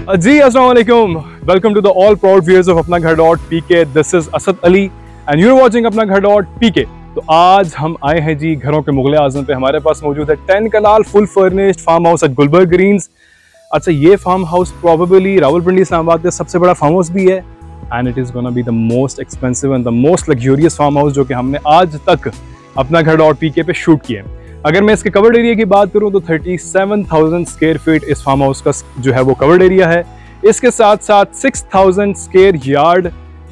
जी अस्सलाम वालेकुम, welcome to the all proud viewers of Apna Ghar dot PK. This is Asad Ali and you are watching Apna Ghar dot पीके। तो आज हम आए हैं जी घरों के मुगल आजम पे। हमारे पास मौजूद है 10 kanal full furnished farm house at Gulberg greens. अच्छा, ये farm house probably Rawalpindi Islamabad का सबसे बड़ा फार्म हाउस भी है and it is gonna be the most expensive and the most luxurious farm house जो कि हमने आज तक अपना घर डॉट पीके पे शूट किया है। अगर मैं इसके कवर्ड एरिया की बात करूं तो 37,000 स्क्वायर फीट इस फार्म हाउस का जो है वो कवर्ड एरिया है। इसके साथ साथ 6,000 स्क्वायर यार्ड,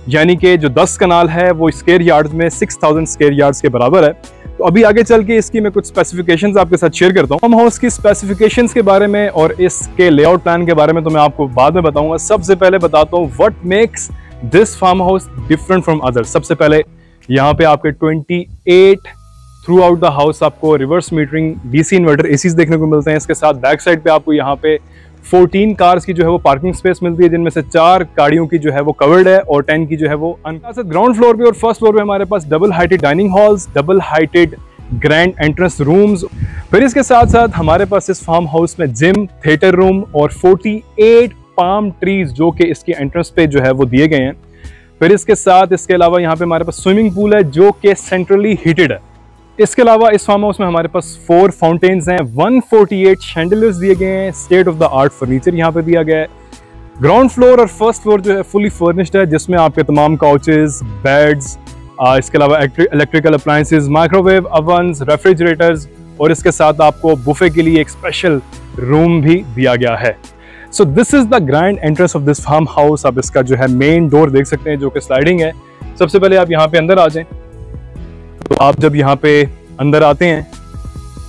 यानी कि जो 10 कनाल है वो स्क्वायर यार्ड में 6,000 स्क्वायर यार्ड्स के बराबर है। तो अभी आगे चल के इसकी मैं कुछ स्पेसिफिकेशंस आपके साथ शेयर करता हूँ। फार्म हाउस की स्पेसिफिकेशंस के बारे में और इसके लेआउट प्लान के बारे में तो मैं आपको बाद में बताऊंगा। सबसे पहले बताता हूँ what makes this farm house different from others. सबसे पहले यहाँ पे आपके 28 थ्रू आउट द हाउस आपको reverse metering DC inverter ACs देखने को मिलते हैं। इसके साथ बैक साइड पे आपको यहाँ पे 14 कार्स की जो है वो पार्किंग स्पेस मिलती है, जिनमें से 4 गाड़ियों की जो है वो कवर्ड है और 10 की जो है वो अनकास्ट। ग्राउंड फ्लोर पे और फर्स्ट फ्लोर पे हमारे पास double heighted dining halls, double heighted grand entrance rooms. फिर इसके साथ साथ हमारे पास इस फार्म हाउस में जिम, थिएटर रूम और 48 पाम ट्रीज जो कि इसके एंट्रेंस पे जो है वो दिए गए हैं। फिर इसके साथ इसके अलावा यहाँ पे हमारे पास स्विमिंग पूल है जो कि सेंट्रली हीटेड है। इसके अलावा इस फार्म हाउस में हमारे पास 4 फाउंटेन्स हैं, 148 शैंडलियर्स दिए गए हैं, state of the art furniture यहाँ पे दिया गया है। ग्राउंड फ्लोर और फर्स्ट फ्लोर जो है फुली फर्निश्ड है, जिसमें आपके तमाम काउचेस, बेड्स, इसके अलावा इलेक्ट्रिकल अप्लायंसेस, माइक्रोवेव ओवन्स, रेफ्रिजरेटर्स और इसके साथ आपको बुफे के लिए एक स्पेशल रूम भी दिया गया है। So this is the grand entrance of this farm house. आप इसका जो है मेन डोर देख सकते हैं जो कि स्लाइडिंग है। सबसे पहले आप यहाँ पे अंदर आ जाएं। तो आप जब यहाँ पे अंदर आते हैं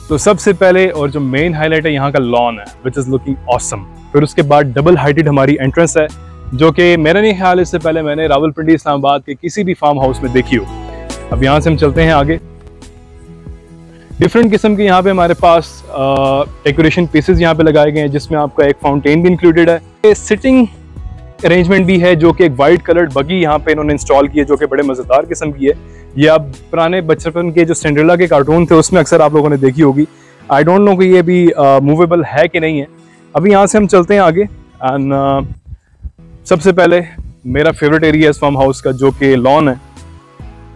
तो सबसे पहले और जो मेन हाईलाइट है यहाँ का लॉन है, विच इज लुकिंग ऑसम। फिर उसके बाद डबल हाइटेड हमारी एंट्रेंस है जो कि मेरा नहीं ख्याल इससे पहले मैंने रावलपिंडी इस्लामाबाद के किसी भी फार्म हाउस में देखी हो। अब यहाँ से हम चलते हैं आगे। डिफरेंट किस्म के यहाँ पे हमारे पास डेकोरेशन पीसेस यहाँ पे लगाए गए हैं, जिसमें आपका एक फाउंटेन भी इंक्लूडेड है। सिटिंग अरेंजमेंट भी है जो कि एक वाइट कलर्ड बगी यहाँ पे इन्होंने इंस्टॉल की है जो कि बड़े मजेदार किस्म की है। ये आप पुराने बचपन के जो सिंड्रेला के कार्टून थे उसमें अक्सर आप लोगों ने देखी होगी। आई डोंट नो कि ये भी मूवेबल है कि नहीं है। अभी यहाँ से हम चलते हैं आगे एंड सबसे पहले मेरा फेवरेट एरिया इस फार्म हाउस का जो कि लॉन है।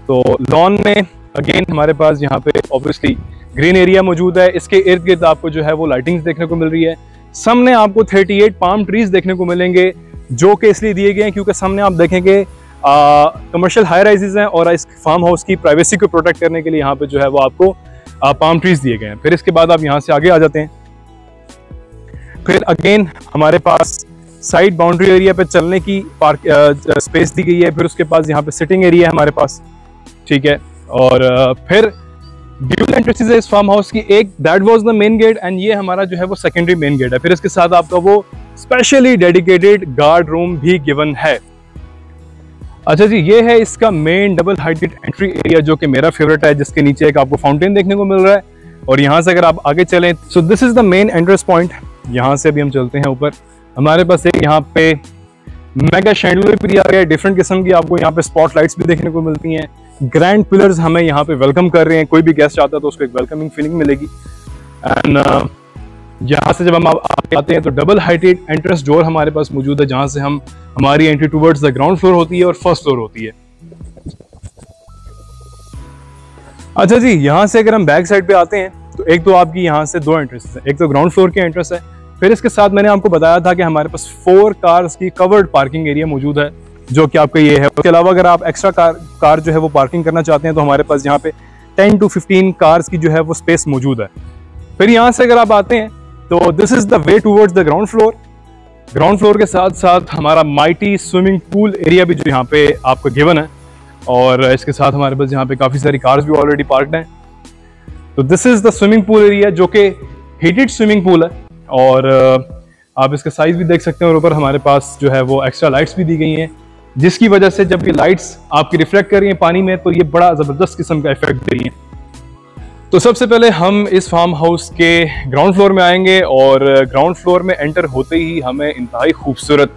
तो लॉन में अगेन हमारे पास यहाँ पे ऑब्वियसली ग्रीन एरिया मौजूद है। इसके इर्द गिर्द आपको जो है वो लाइटिंग्स देखने को मिल रही है। सामने आपको 38 पाम ट्रीज देखने को मिलेंगे जो कि इसलिए दिए गए हैं क्योंकि सामने आप देखेंगे कमर्शियल हाई राइजेस हैं और इस फार्म हाउस की प्राइवेसी को प्रोटेक्ट करने के लिए यहाँ पे जो है वो आपको पाम ट्रीज दिए गए हैं। फिर इसके बाद आप यहाँ से आगे आ जाते हैं। फिर अगेन हमारे पास साइड बाउंड्री एरिया पे चलने की स्पेस दी गई है। फिर उसके पास यहाँ पे सिटिंग एरिया है हमारे पास, ठीक है। और फिर ड्यूल एंट्रेंसेस है इस फार्म हाउस की। एक that was the main gate and ये हमारा जो है वो सेकेंडरी मेन गेट है। फिर इसके साथ आपका वो स्पेशली डेडिकेटेड गार्ड रूम भी गिवन है। अच्छा जी, ये है इसका main double heighted entry area जो कि मेरा फेवरेट है, जिसके नीचे एक आपको फाउंटेन देखने को मिल रहा है। और यहाँ से अगर आप आगे चलें सो this is the main entrance point. यहाँ से अभी हम चलते हैं ऊपर। हमारे पास एक यहाँ पे मेगा शैंडलियर भी दिया गया है। डिफरेंट किस्म की आपको यहाँ पे स्पॉट लाइट्स भी देखने को मिलती हैं। ग्रैंड पिलर्स हमें यहाँ पे वेलकम कर रहे हैं। कोई भी गेस्ट आता है तो उसको एक वेलकमिंग फीलिंग मिलेगी। एंड यहाँ से जब हम आते हैं तो डबल हाइटेड एंट्रेंस डोर हमारे पास मौजूद है, जहाँ से हम हमारी entry towards the ground floor होती है और फर्स्ट फ्लोर होती है। अच्छा जी, यहाँ से अगर हम बैक साइड पे आते हैं तो एक तो आपकी यहाँ से 2 एंट्रेंस है। एक तो ग्राउंड फ्लोर की एंट्रेंस है। फिर इसके साथ मैंने आपको बताया था कि हमारे पास 4 कार्स की कवर्ड पार्किंग एरिया मौजूद है जो कि आपका ये है। उसके अलावा अगर आप एक्स्ट्रा कार जो है वो पार्किंग करना चाहते हैं तो हमारे पास यहाँ पे 10 to 15 कार्स की जो है वो स्पेस मौजूद है। फिर यहाँ से अगर आप आते हैं तो this is the way towards the ground floor. Ground floor के साथ साथ हमारा माइटी स्विमिंग पूल एरिया भी जो यहाँ पे आपको गिवन है और इसके साथ हमारे पास यहाँ पे काफी सारी कार्स भी ऑलरेडी पार्क्ड हैं। तो this is the swimming pool area जो कि हीटेड स्विमिंग पूल है और आप इसका साइज भी देख सकते हैं। और ऊपर हमारे पास जो है वो एक्स्ट्रा लाइट्स भी दी गई हैं, जिसकी वजह से जब ये लाइट्स आपकी रिफ्लेक्ट कर रही हैं पानी में तो ये बड़ा जबरदस्त किस्म का इफेक्ट दे रही हैं। तो सबसे पहले हम इस फार्म हाउस के ग्राउंड फ्लोर में आएंगे और ग्राउंड फ्लोर में एंटर होते ही हमें इंतहाई खूबसूरत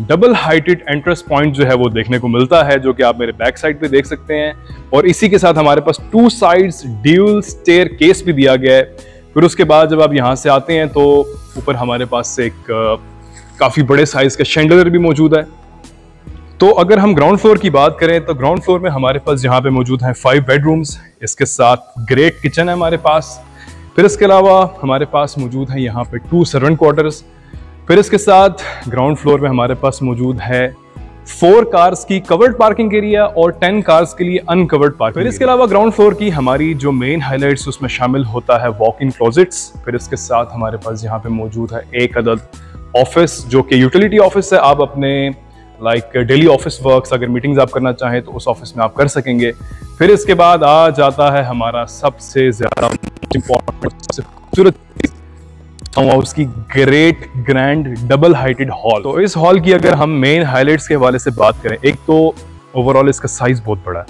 डबल हाइटेड एंट्रेंस पॉइंट जो है वो देखने को मिलता है, जो कि आप मेरे बैक साइड पे देख सकते हैं। और इसी के साथ हमारे पास 2 साइड्स ड्यूल स्टेयर केस भी दिया गया है। फिर उसके बाद जब आप यहाँ से आते हैं तो ऊपर हमारे पास एक काफ़ी बड़े साइज़ का शैंडलियर भी मौजूद है। तो अगर हम ग्राउंड फ्लोर की बात करें तो ग्राउंड फ्लोर में हमारे पास यहाँ पे मौजूद हैं 5 बेडरूम्स, इसके साथ ग्रेट किचन है हमारे पास। फिर इसके अलावा हमारे पास मौजूद है यहाँ पे 2 सर्वेंट क्वार्टर्स। फिर इसके साथ ग्राउंड फ्लोर में हमारे पास मौजूद है 4 कार्स की कवर्ड पार्किंग एरिया और 10 कार्स के लिए अनकवर्ड पार्किंग। फिर इसके अलावा ग्राउंड फ्लोर की हमारी जो मेन हाइलाइट्स उसमें शामिल होता है वॉक इन क्लोजेट्स। फिर इसके साथ हमारे पास यहाँ पे मौजूद है एक अदद ऑफिस जो कि यूटिलिटी ऑफिस है। आप अपने डेली ऑफिस वर्क्स अगर मीटिंग्स आप करना चाहें तो उस ऑफिस में आप कर सकेंगे। फिर इसके बाद आ जाता है हमारा सबसे ज्यादा इंपॉर्टेंट, सबसे खूबसूरत हाउस की great grand double heighted hall. तो इस हॉल की अगर हम मेन हाइलाइट्स के हवाले से बात करें, एक तो ओवरऑल इसका साइज बहुत बड़ा है।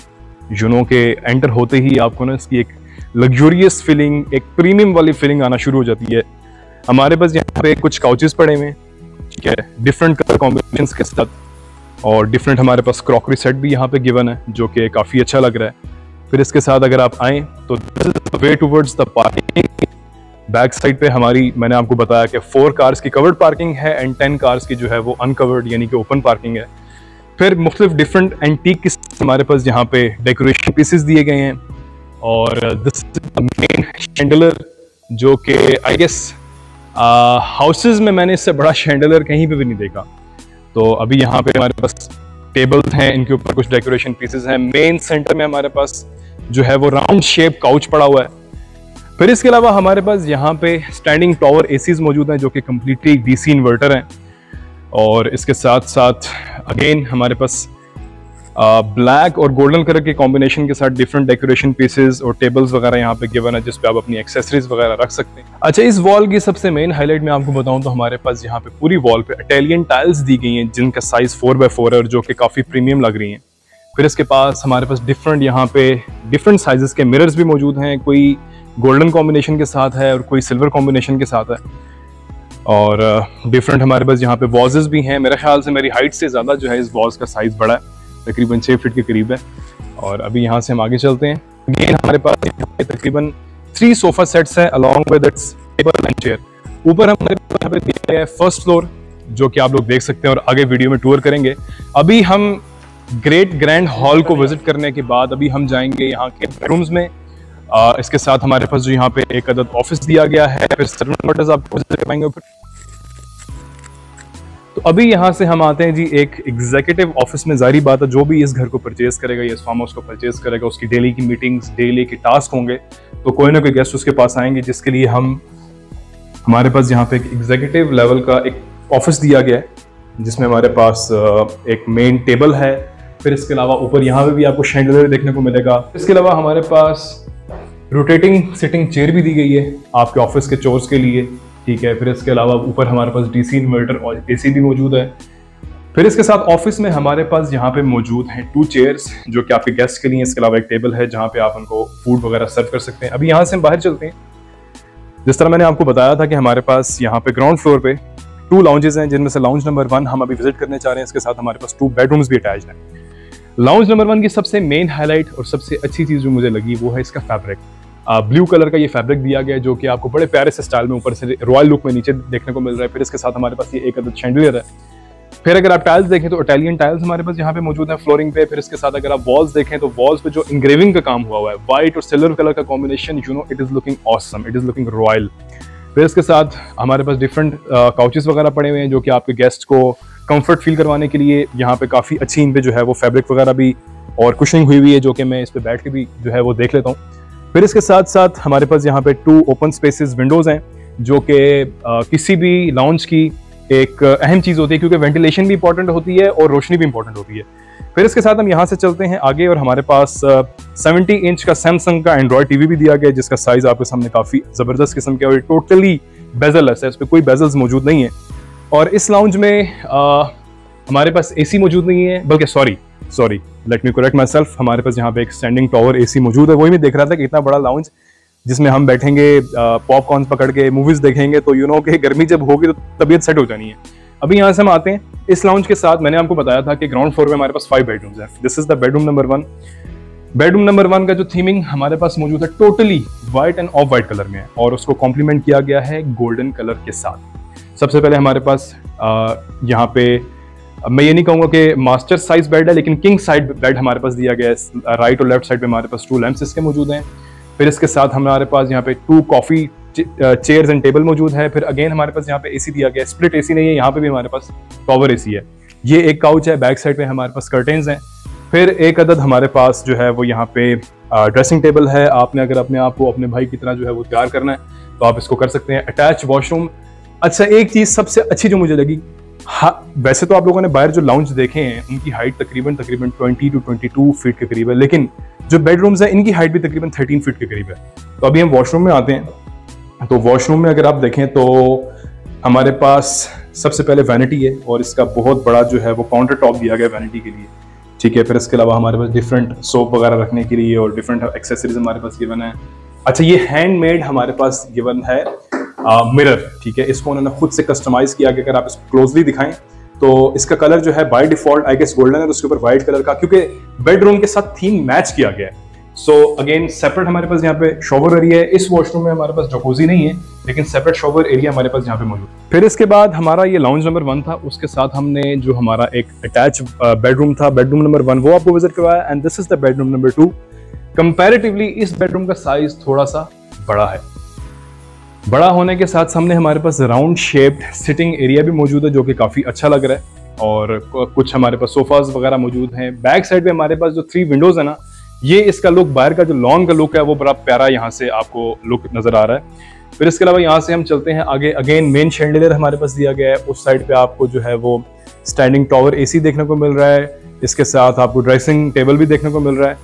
यूनो के एंटर होते ही आपको ना इसकी एक लग्जूरियस फीलिंग, एक प्रीमियम वाली फीलिंग आना शुरू हो जाती है। हमारे पास यहाँ पे कुछ काउचेस पड़े हुए हैं, ठीक है, डिफरेंट कलर कॉम्बिनेशंस के साथ, और डिफरेंट हमारे पास क्रॉकरी सेट भी यहाँ पे गिवन है जो कि काफ़ी अच्छा लग रहा है। फिर इसके साथ अगर आप आएँ तो way towards the parking. Back side पे हमारी, मैंने आपको बताया कि 4 कार्स की कवर्ड पार्किंग है एंड 10 कार्स की जो है वो अनकवर्ड यानी कि ओपन पार्किंग है। फिर मुख्तलिफ डिफरेंट एंटीक हमारे पास यहाँ पे डेकोरेशन पीसेस दिए गए हैं, और this is the main chandelier जो कि आई गेस हाउसेज में मैंने इससे बड़ा शैंडलियर कहीं पे भी नहीं देखा। तो अभी यहाँ पे हमारे पास टेबल्स हैं, इनके ऊपर कुछ डेकोरेशन पीसेस हैं। मेन सेंटर में हमारे पास जो है वो राउंड शेप काउच पड़ा हुआ है। फिर इसके अलावा हमारे पास यहाँ पे स्टैंडिंग टॉवर एसीज मौजूद हैं जो कि कम्प्लीटली डीसी इन्वर्टर हैं, और इसके साथ साथ अगेन हमारे पास ब्लैक और गोल्डन कलर के कॉम्बिनेशन के साथ डिफरेंट डेकोरेशन पीसेस और टेबल्स वगैरह यहाँ पे गिवन है जिस पे आप अपनी एक्सेसरीज वगैरह रख सकते हैं। अच्छा, इस वॉल की सबसे मेन हाईलाइट मैं आपको बताऊं तो हमारे पास यहाँ पे पूरी वॉल पे इटालियन टाइल्स दी गई हैं जिनका साइज 4x4 है और जो कि काफ़ी प्रीमियम लग रही हैं। फिर इसके पास हमारे पास डिफरेंट यहाँ पे डिफरेंट साइजेस के मिरर्स भी मौजूद हैं, कोई गोल्डन कॉम्बिनेशन के साथ है और कोई सिल्वर कॉम्बिनेशन के साथ है, और डिफरेंट हमारे पास यहाँ पे वॉजेस भी हैं। मेरे ख्याल से मेरी हाइट से ज़्यादा जो है इस वॉज का साइज़ बड़ा है, तकरीबन 6 फीट के करीब है। और अभी यहाँ से हम आगे चलते हैं। अगेन हमारे पास तकरीबन 3 सोफा सेट्स हैं along with its table and chair. ऊपर हमारे पास यहाँ पे दिया है फर्स्ट फ्लोर जो कि आप लोग देख सकते हैं और आगे वीडियो में टूर करेंगे। अभी हम ग्रेट ग्रैंड हॉल को विजिट करने के बाद अभी हम जाएंगे यहाँ के बेडरूम्स में। इसके साथ हमारे पास जो यहाँ पे एक अदद ऑफिस दिया गया है, फिर सर्वेंट क्वार्टर्स आप विजिट कर पाएंगे। तो अभी यहाँ से हम आते हैं जी एक एग्जीक्यूटिव ऑफिस में। जारी बात है जो भी इस घर को परचेज करेगा या इस फार्म हाउस को परचेज करेगा उसकी डेली की मीटिंग्स, डेली के टास्क होंगे, तो कोई ना कोई गेस्ट उसके पास आएंगे जिसके लिए हमारे पास यहाँ पे एक एग्जीक्यूटिव लेवल का एक ऑफिस दिया गया है जिसमें हमारे पास एक मेन टेबल है। फिर इसके अलावा ऊपर यहाँ पे भी आपको शैंडलियर देखने को मिलेगा। इसके अलावा हमारे पास रोटेटिंग सिटिंग चेयर भी दी गई है आपके ऑफिस के चोर्स के लिए, ठीक है। फिर इसके अलावा ऊपर हमारे पास डीसी इन्वर्टर और एसी भी मौजूद है। फिर इसके साथ ऑफिस में हमारे पास यहाँ पे मौजूद हैं 2 चेयर्स जो कि आपके गेस्ट के लिए। इसके अलावा एक टेबल है जहाँ पे आप उनको फूड वगैरह सर्व कर सकते हैं। अभी यहाँ से हम बाहर चलते हैं। जिस तरह मैंने आपको बताया था कि हमारे पास यहाँ पे ग्राउंड फ्लोर पे 2 लाउंजेस हैं जिनमें से लाउंज नंबर 1 हम अभी विजिट करने जा रहे हैं। इसके साथ हमारे पास 2 बेडरूम्स भी अटैच हैं। लाउंज नंबर 1 की सबसे मेन हाईलाइट और सबसे अच्छी चीज़ जो मुझे लगी वो है इसका फैब्रिक। ब्लू कलर का ये फैब्रिक दिया गया है जो कि आपको बड़े प्यारे से स्टाइल में ऊपर से रॉयल लुक में नीचे देखने को मिल रहा है। फिर इसके साथ हमारे पास ये एक अदद शैंडलियर है। फिर अगर आप टाइल्स देखें तो इटालियन टाइल्स हमारे पास यहाँ पे मौजूद है फ्लोरिंग पे। फिर इसके साथ अगर आप वॉल्स देखें तो वॉल्स पे जो इंग्रेविंग का काम हुआ है, व्हाइट और सिल्वर कलर का combination, you know it is looking awesome, it is looking royal. फिर इसके साथ हमारे पास डिफरेंट काउचेस वगैरह पड़े हुए हैं जो कि आपके गेस्ट को कंफर्ट फील करवाने के लिए यहाँ पे काफ़ी अच्छी इन पे जो है वो फैब्रिक वगैरह भी और कुशनिंग हुई हुई है जो कि मैं इस पे बैठ के भी जो है वो देख लेता हूँ। फिर इसके साथ साथ हमारे पास यहाँ पे 2 ओपन स्पेसेस विंडोज हैं जो कि किसी भी लाउंज की एक अहम चीज़ होती है क्योंकि वेंटिलेशन भी इंपॉर्टेंट होती है और रोशनी भी इंपॉर्टेंट होती है। फिर इसके साथ हम यहाँ से चलते हैं आगे और हमारे पास 70 इंच का सैमसंग का एंड्रॉयड टीवी भी दिया गया है जिसका साइज आपके सामने काफ़ी ज़बरदस्त किस्म का और टोटली बेजललेस है, इस पर कोई बेजल्स मौजूद नहीं है। और इस लाउंज में हमारे पास एसी मौजूद नहीं है, बल्कि sorry let me correct my self, हमारे पास यहाँ पे एक स्टैंडिंग टॉवर एसी मौजूद है। वही मैं देख रहा था कि इतना बड़ा लाउंज जिसमें हम बैठेंगे पॉपकॉर्न पकड़ के मूवीज देखेंगे तो यू नो कि गर्मी जब होगी तो तबीयत सेट हो जानी है। अभी यहाँ से हम आते हैं इस लाउंज के साथ। मैंने आपको बताया था कि ग्राउंड फ्लोर में हमारे पास 5 बेडरूम्स हैं। This is the bedroom number 1। Bedroom number 1 का जो थीमिंग हमारे पास मौजूद है totally white end of white colour में है और उसको कॉम्प्लीमेंट किया गया है गोल्डन कलर के साथ। सबसे पहले हमारे पास यहाँ पे मैं ये नहीं कहूँगा कि मास्टर साइज बेड है, लेकिन किंग साइज बेड हमारे पास दिया गया है। राइट और लेफ्ट साइड पे हमारे पास 2 लैंप्स इसके मौजूद हैं। फिर इसके साथ हमारे पास यहाँ पे 2 कॉफ़ी चेयर्स एंड टेबल मौजूद है। फिर अगेन हमारे पास यहाँ पे एसी दिया गया है, स्प्लिट एसी नहीं है, यहाँ पे भी हमारे पास पावर एसी है। ये एक काउच है, बैक साइड पे हमारे पास कर्टेन्स हैं। फिर एक अदद हमारे पास जो है वो यहाँ पे ड्रेसिंग टेबल है। आपने अगर अपने आप को अपने भाई की तरह जो है वो तैयार करना है तो आप इसको कर सकते हैं। Attach washroom. अच्छा, एक चीज़ सबसे अच्छी जो मुझे लगी, हाँ वैसे तो आप लोगों ने बाहर जो लाउंज देखे हैं उनकी हाइट तकरीबन 20 to 22 फीट के करीब है, लेकिन जो बेडरूम्स हैं इनकी हाइट भी तकरीबन 13 फीट के करीब है। तो अभी हम वॉशरूम में आते हैं। तो वॉशरूम में अगर आप देखें तो हमारे पास सबसे पहले वैनिटी है और इसका बहुत बड़ा जो है वो काउंटर टॉप दिया गया वैनिटी के लिए, ठीक है। फिर इसके अलावा हमारे पास डिफरेंट सोप वगैरह रखने के लिए और डिफरेंट एक्सेसरीज हमारे पास गिवन है। अच्छा, ये हैंडमेड हमारे पास गिवन है मिरर, ठीक है। इसको उन्होंने खुद से कस्टमाइज किया कि अगर आप इसको क्लोजली दिखाएं तो इसका कलर जो है by default I guess golden है, उसके ऊपर व्हाइट कलर का, क्योंकि बेडरूम के साथ थीम मैच किया गया है। सो अगेन सेपरेट हमारे पास यहाँ पे शॉवर एरिया है। इस वॉशरूम में हमारे पास जकूजी नहीं है, लेकिन सेपरेट शॉवर एरिया हमारे पास यहाँ पे मौजूद। फिर इसके बाद हमारा ये लाउंज नंबर 1 था, उसके साथ हमने जो हमारा एक अटैच बेडरूम था, बेडरूम नंबर 1 वो आपको विजिट करवाया। And this is the bedroom number 2। Comparatively इस बेडरूम का साइज थोड़ा सा बड़ा है। बड़ा होने के साथ सामने हमारे पास राउंड शेप्ड सिटिंग एरिया भी मौजूद है जो कि काफ़ी अच्छा लग रहा है, और कुछ हमारे पास सोफाज वगैरह मौजूद हैं। बैक साइड पे हमारे पास जो 3 विंडोज है ना, ये इसका लुक, बाहर का जो लॉन का लुक है वो बड़ा प्यारा यहाँ से आपको लुक नजर आ रहा है। फिर इसके अलावा यहाँ से हम चलते हैं आगे। अगेन मेन शैंडिलियर हमारे पास दिया गया है। उस साइड पे आपको जो है वो स्टैंडिंग टॉवर एसी देखने को मिल रहा है। इसके साथ आपको ड्रेसिंग टेबल भी देखने को मिल रहा है।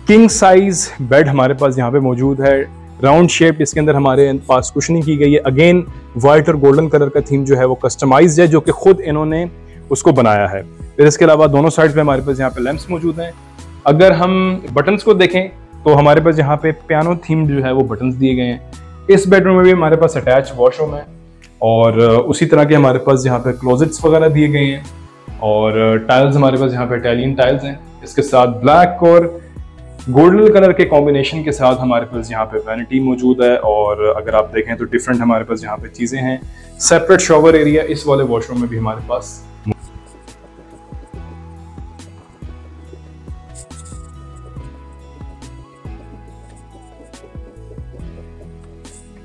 किंग साइज बेड हमारे पास यहाँ पे मौजूद है, राउंड शेप। इसके अंदर हमारे पास कुशनिंग की गई है। अगेन व्हाइट और गोल्डन कलर का थीम जो है वो कस्टमाइज्ड है, जो कि खुद इन्होंने उसको बनाया है। फिर इसके अलावा दोनों साइड पे हमारे पास यहाँ पे लैंप्स मौजूद हैं। अगर हम बटन्स को देखें तो हमारे पास यहाँ पे पियानो थीम जो है वो बटन्स दिए गए हैं। इस बेडरूम में भी हमारे पास अटैच वॉशरूम है और उसी तरह के हमारे पास यहाँ पे क्लोजेट्स वगैरह दिए गए हैं, और टाइल्स हमारे पास यहाँ पे इटालियन टाइल्स हैं। इसके साथ ब्लैक और गोल्डन कलर के कॉम्बिनेशन के साथ हमारे पास यहाँ पे वैनिटी मौजूद है, और अगर आप देखें तो डिफरेंट हमारे पास यहाँ पे चीज़ें हैं। सेपरेट शॉवर एरिया इस वाले वॉशरूम में भी हमारे पास।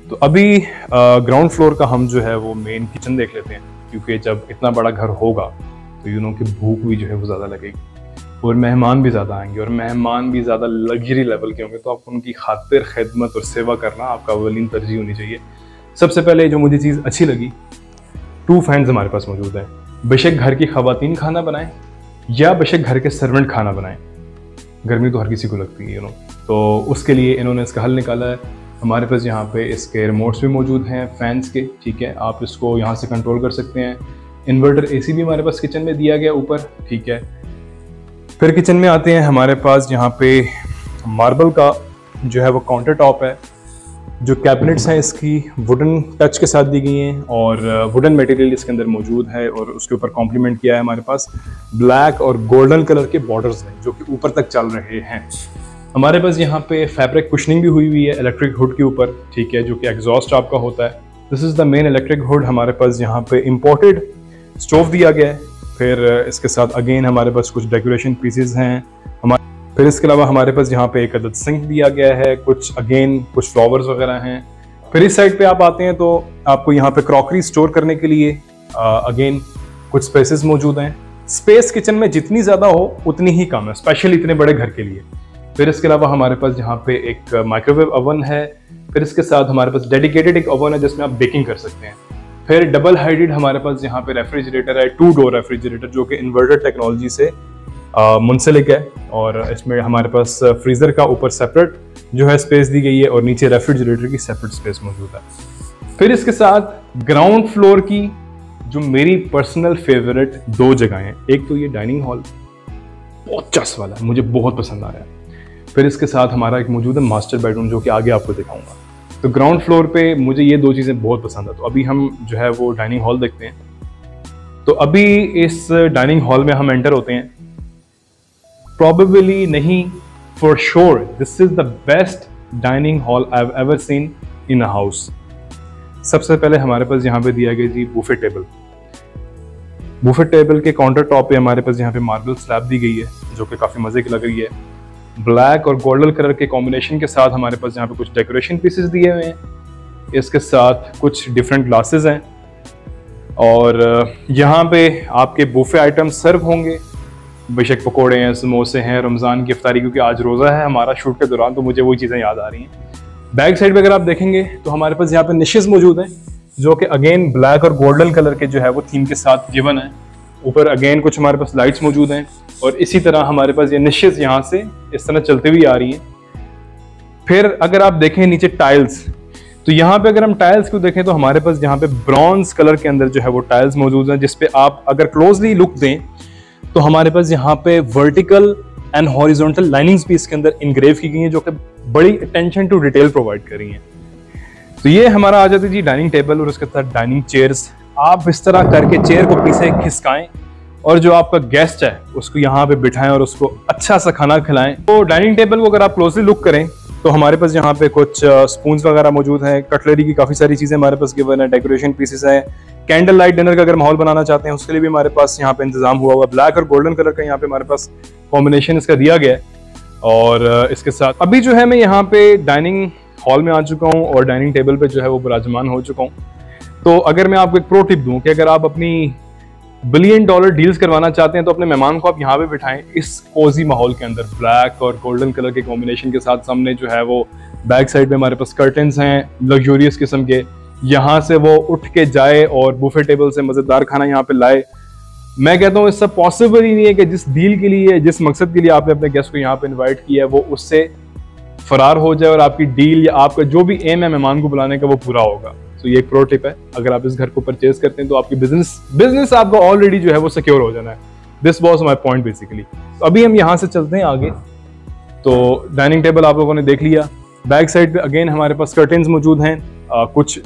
तो अभी ग्राउंड फ्लोर का हम जो है वो मेन किचन देख लेते हैं, क्योंकि जब इतना बड़ा घर होगा तो यू नो कि भूख भी जो है वो ज़्यादा लगेगी और मेहमान भी ज़्यादा आएंगे, और मेहमान भी ज़्यादा लग्जरी लेवल के होंगे, तो आपको उनकी खातिर खिदमत और सेवा करना आपका अवलीन तरजीह होनी चाहिए। सबसे पहले जो मुझे चीज़ अच्छी लगी, 2 फैंस हमारे पास मौजूद हैं। बेशक घर की खवातीन खाना बनाएं या बेशक घर के सर्वेंट खाना बनाएं, गर्मी तो हर किसी को लगती है, यू नो, तो उसके लिए इन्होंने इसका हल निकाला है। हमारे पास यहाँ पे इसके रिमोट्स भी मौजूद हैं फैंस के, ठीक है, आप इसको यहाँ से कंट्रोल कर सकते हैं। इन्वर्टर एसी भी हमारे पास किचन में दिया गया ऊपर, ठीक है। फिर किचन में आते हैं। हमारे पास यहाँ पे मार्बल का जो है वो काउंटर टॉप है। जो कैबिनेट्स हैं इसकी वुडन टच के साथ दी गई हैं, और वुडन मटेरियल इसके अंदर मौजूद है, और उसके ऊपर कॉम्प्लीमेंट किया है हमारे पास ब्लैक और गोल्डन कलर के बॉर्डर्स हैं जो कि ऊपर तक चल रहे हैं। हमारे पास यहाँ पे फैब्रिक कुशनिंग भी हुई है इलेक्ट्रिक हुड के ऊपर, ठीक है, जो कि एग्जॉस्ट आपका होता है। This is the main electric hood. हमारे पास यहाँ पे इम्पोर्टेड स्टोव दिया गया है। फिर इसके साथ अगेन हमारे पास कुछ डेकोरेशन पीसेस हैं। फिर इसके अलावा हमारे पास यहाँ पे एक अदद सिंक दिया गया है, कुछ फ्लावर्स वगैरह हैं। फिर इस साइड पे आप आते हैं तो आपको यहाँ पे क्रॉकरी स्टोर करने के लिए अगेन कुछ स्पेसेस मौजूद हैं। स्पेस किचन में जितनी ज़्यादा हो उतनी ही कम है, स्पेशली इतने बड़े घर के लिए। फिर इसके अलावा हमारे पास यहाँ पे एक माइक्रोवेव ओवन है। फिर इसके साथ हमारे पास डेडिकेटेड एक ओवन है जिसमें आप बेकिंग कर सकते हैं। फिर डबल हाइटेड हमारे पास यहाँ पे रेफ्रिजरेटर है, 2 डोर रेफ्रिजरेटर, जो कि इन्वर्टर टेक्नोलॉजी से मुंसलिक है, और इसमें हमारे पास फ्रीज़र का ऊपर सेपरेट जो है स्पेस दी गई है, और नीचे रेफ्रिजरेटर की सेपरेट स्पेस मौजूद है। फिर इसके साथ ग्राउंड फ्लोर की जो मेरी पर्सनल फेवरेट 2 जगह हैं, एक तो ये डाइनिंग हॉल बहुत चस वाला है, मुझे बहुत पसंद आ रहा है। फिर इसके साथ हमारा एक मौजूद है मास्टर बेडरूम, जो कि आगे आपको दिखाऊंगा। तो ग्राउंड फ्लोर पे मुझे ये 2 चीज़ें बहुत पसंद है। तो अभी हम जो है वो डाइनिंग हॉल देखते हैं। तो अभी इस डाइनिंग हॉल में हम एंटर होते हैं। प्रॉबेबली नहीं, for sure this is the best dining hall I have ever seen in a house. सबसे पहले हमारे पास यहाँ पे दिया गया जी बूफे टेबल। बूफे टेबल के काउंटर टॉप पे हमारे पास यहाँ पे मार्बल स्लैब दी गई है जो कि काफ़ी मज़े की लग रही है। ब्लैक और गोल्डन कलर के कॉम्बिनेशन के साथ हमारे पास यहाँ पे कुछ डेकोरेशन पीसेस दिए हुए हैं। इसके साथ कुछ डिफरेंट ग्लासेस हैं और यहाँ पे आपके बूफे आइटम सर्व होंगे। बेशक पकोड़े हैं, समोसे हैं, रमज़ान की इफ्तारी, क्योंकि आज रोज़ा है हमारा शूट के दौरान, तो मुझे वही चीज़ें याद आ रही हैं। बैक साइड पे अगर आप देखेंगे तो हमारे पास यहाँ पे निशेस मौजूद हैं जो कि अगेन ब्लैक और गोल्डन कलर के जो है वो थीम के साथ गिवन है। ऊपर अगेन कुछ हमारे पास लाइट्स मौजूद हैं और इसी तरह हमारे पास ये निशेस यहाँ से इस तरह चलते हुए आ रही हैं। फिर अगर आप देखें नीचे टाइल्स, तो यहाँ पे अगर हम टाइल्स को देखें तो हमारे पास यहाँ पे ब्रॉन्ज कलर के अंदर जो है वो टाइल्स मौजूद हैं, जिसपे आप अगर क्लोजली लुक दें तो हमारे पास यहाँ पे वर्टिकल एंड हॉरिजॉन्टल लाइनिंग्स भी इसके अंदर इनग्रेव की गई हैं जो कि बड़ी अटेंशन टू डिटेल प्रोवाइड कर रही हैं। तो ये हमारा आ जाती है जी डाइनिंग टेबल और उसके साथ डाइनिंग चेयर्स। आप इस तरह करके चेयर को पीछे खिसकाएं और जो आपका गेस्ट है उसको यहाँ पे बिठाएं और उसको अच्छा सा खाना खिलाएं। तो डाइनिंग टेबल को अगर आप क्लोजली लुक करें तो हमारे पास यहाँ पे कुछ स्पून्स वगैरह मौजूद हैं, कटलरी की काफ़ी सारी चीज़ें हमारे पास गिवन है, डेकोरेशन पीसेस हैं। कैंडल लाइट डिनर का अगर माहौल बनाना चाहते हैं उसके लिए भी हमारे पास यहाँ पे इंतजाम हुआ हुआ। ब्लैक और गोल्डन कलर का यहाँ पे हमारे पास कॉम्बिनेशन इसका दिया गया है। और इसके साथ अभी जो है मैं यहाँ पे डाइनिंग हॉल में आ चुका हूँ और डाइनिंग टेबल पे जो है वो विराजमान हो चुका हूँ। तो अगर मैं आपको एक प्रो टिप दूँ कि अगर आप अपनी $1 बिलियन डील्स करवाना चाहते हैं तो अपने मेहमान को आप यहाँ पे बिठाएं इस कोजी माहौल के अंदर, ब्लैक और गोल्डन कलर के कॉम्बिनेशन के साथ। सामने जो है वो बैक साइड पे हमारे पास कर्टन्स हैं लग्जूरियस किस्म के, यहाँ से वो उठ के जाए और बुफे टेबल से मज़ेदार खाना यहाँ पे लाए। मैं कहता हूँ इससे पॉसिबल ही नहीं है कि जिस डील के लिए, जिस मकसद के लिए आपने अपने गेस्ट को यहाँ पे इन्वाइट किया है वो उससे फरार हो जाए और आपकी डील या आपका जो भी एम है मेहमान को बुलाने का वो पूरा होगा। तो ये एक प्रो टिप है, अगर आप इस घर को परचेज करते हैं तो आपकी बिजनेस आपका ऑलरेडी जो है वो सिक्योर हो जाना है। This was my point basically. तो अभी हम यहाँ से चलते हैं आगे। तो डाइनिंग टेबल आप लोगों ने देख लिया। बैक साइड पे अगेन हमारे पास कर्टेन्स मौजूद हैं, कुछ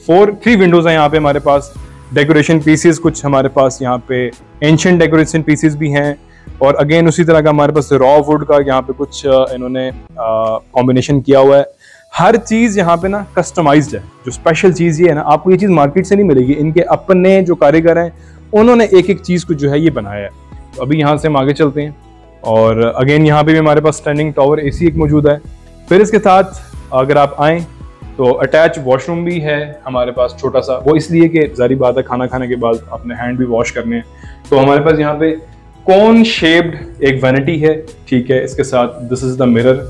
3 विंडोज हैं यहाँ पे हमारे पास। डेकोरेशन पीसेस कुछ हमारे पास यहाँ पे एंशिएंट डेकोरेशन पीसेस भी हैं और अगेन उसी तरह का हमारे पास रॉ वुड का यहाँ पे कुछ इन्होंने कॉम्बिनेशन किया हुआ है। हर चीज़ यहाँ पे ना कस्टमाइज्ड है। जो स्पेशल चीज़ ये है ना, आपको ये चीज़ मार्केट से नहीं मिलेगी, इनके अपने जो कारीगर हैं उन्होंने एक एक चीज़ को जो है ये बनाया है। तो अभी यहाँ से हम आगे चलते हैं और अगेन यहाँ पे भी हमारे पास स्टैंडिंग टॉवर एसी एक मौजूद है। फिर इसके साथ अगर आप आएँ तो अटैच वॉशरूम भी है हमारे पास छोटा सा, वो इसलिए कि जारी बात है खाना खाने के बाद अपने हैंड भी वॉश करने हैं। तो हमारे पास यहाँ पे कोन शेप्ड एक वैनिटी है, ठीक है। इसके साथ दिस इज द मिरर